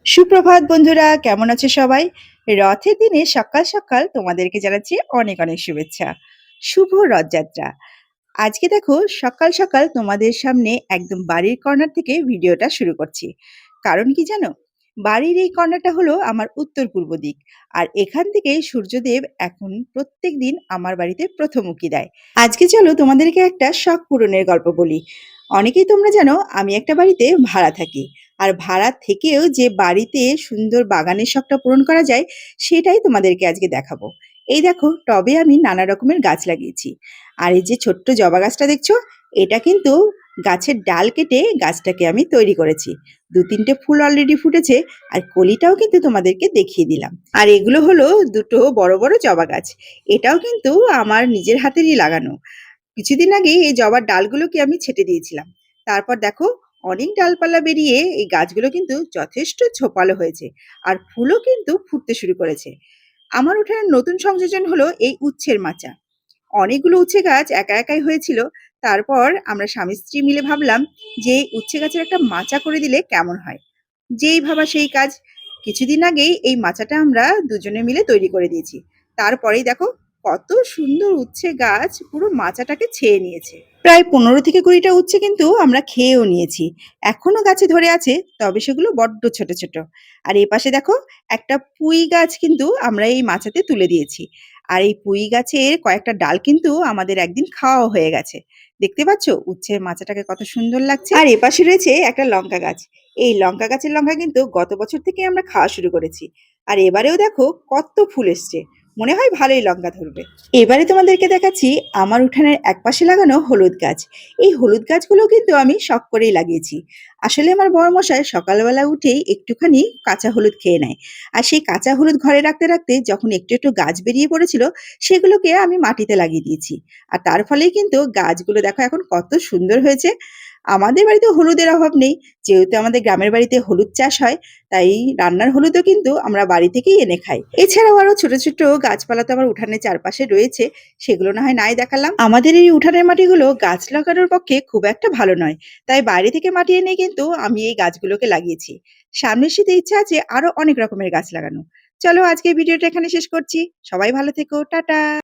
সুপ্রভাত বন্ধুরা, কেমন আছো সবাই? রথের দিনে সকাল সকাল তোমাদেরকে জানাচ্ছি অনেক অনেক শুভেচ্ছা। শুভ রথযাত্রা। আজকে দেখো সকাল সকাল তোমাদের সামনে একদম বাড়ির কর্নার থেকে ভিডিওটা শুরু করছি। কারণ কি জানো? বাড়ির এই কর্নারটা হলো আমার উত্তর পূর্ব দিক। আর এখান থেকেই সূর্যদেব এখন প্রত্যেক দিন আমার বাড়িতে প্রথম উঁকি দেয়। আজকে চলো তোমাদেরকে একটা শখ পূরণের গল্প বলি। অনেকেই তোমরা জানো আমি একটা বাড়িতে ভাড়া থাকি। আর ভাড়া থেকেও যে বাড়িতে সুন্দর বাগানের শখটা পূরণ করা যায় সেটাই তোমাদেরকে আজকে দেখাবো। এই দেখো টবে আমি নানা রকমের গাছ লাগিয়েছি। আর এই যে ছোট্ট জবা গাছটা দেখছো, এটা কিন্তু গাছের ডাল কেটে গাছটাকে আমি তৈরি করেছি। ২-৩টে ফুল অলরেডি ফুটেছে, আর কলিটাও কিন্তু তোমাদেরকে দেখিয়ে দিলাম। আর এগুলো হলো দুটো বড় বড় জবা গাছ। এটাও কিন্তু আমার নিজের হাতেরই লাগানো। কিছুদিন আগেই এই জবার ডালগুলোকে আমি ছেঁটে দিয়েছিলাম। তারপর দেখো অনেক ডালপালা বেরিয়ে এই গাছগুলো কিন্তু যথেষ্ট ঝোপালো হয়েছে। আর ফুলও কিন্তু ফুটতে শুরু করেছে। আমার উঠানের নতুন সংযোজন হলো এই উচ্ছের মাচা। অনেকগুলো উচ্ছে গাছ একা একাই হয়েছিল। তারপর আমরা স্বামী স্ত্রী মিলে ভাবলাম যে এই উচ্ছে গাছের একটা মাচা করে দিলে কেমন হয়। যেই ভাবা সেই কাজ। কিছুদিন আগেই এই মাচাটা আমরা দুজনে মিলে তৈরি করে দিয়েছি। তারপরেই দেখো কত সুন্দর উচ্ছে গাছ পুরো মাচাটাকে ছেয়ে নিয়েছে। প্রায় ১৫ থেকে ২০টা উচ্ছে কিন্তু আমরা খেয়েও নিয়েছি। এখনো গাছে ধরে আছে, তবে সেগুলো বড্ড ছোট ছোট। আর এই পাশে দেখো একটা পুঁই গাছ কিন্তু আমরা এই মাচাতে তুলে দিয়েছি। আর এই পুঁই গাছের কয়েকটা ডাল কিন্তু আমাদের একদিন খাওয়াও হয়ে গেছে। দেখতে পাচ্ছ উচ্ছের মাচাটাকে কত সুন্দর লাগছে। আর এপাশে রয়েছে একটা লঙ্কা গাছ। এই লঙ্কা গাছের লঙ্কা কিন্তু গত বছর থেকে আমরা খাওয়া শুরু করেছি। আর এবারেও দেখো কত ফুল এসছে। মনে হয় ভালোই লঙ্কা ধরবে। এবারে তোমাদেরকে দেখাচ্ছি আমার উঠানের একপাশে লাগানো হলুদ গাছ। এই হলুদ গাছগুলো কিন্তু আমি শখ করেই লাগিয়েছি। আসলে আমার বড়মশাই সকালবেলা উঠেই একটুখানি কাঁচা হলুদ খেয়ে নেয়। আর সেই কাঁচা হলুদ ঘরে রাখতে রাখতে যখন একটু একটু গাছ বেরিয়ে পড়েছিল, সেগুলোকে আমি মাটিতে লাগিয়ে দিয়েছি। আর তার ফলেই কিন্তু গাছগুলো দেখো এখন কত সুন্দর হয়েছে। আমাদের বাড়িতে হলুদের অভাব নেই। যেহেতু আমাদের গ্রামের বাড়িতে হলুদ চাষ হয়, তাই রান্নার হলুদও কিন্তু আমরা বাড়ি থেকেই এনে খাই। এছাড়াও আরো ছোট ছোট গাছপালা তো আমার উঠানের চারপাশে রয়েছে, সেগুলো না হয় নাই দেখালাম। আমাদের এই উঠানের মাটিগুলো গাছ লাগানোর পক্ষে খুব একটা ভালো নয়, তাই বাইরে থেকে মাটি এনে কিন্তু আমি এই গাছগুলোকে লাগিয়েছি। সামনের শীতে ইচ্ছা আছে আরো অনেক রকমের গাছ লাগানো। চলো আজকে ভিডিওটা এখানে শেষ করছি। সবাই ভালো থেকো, টাটা।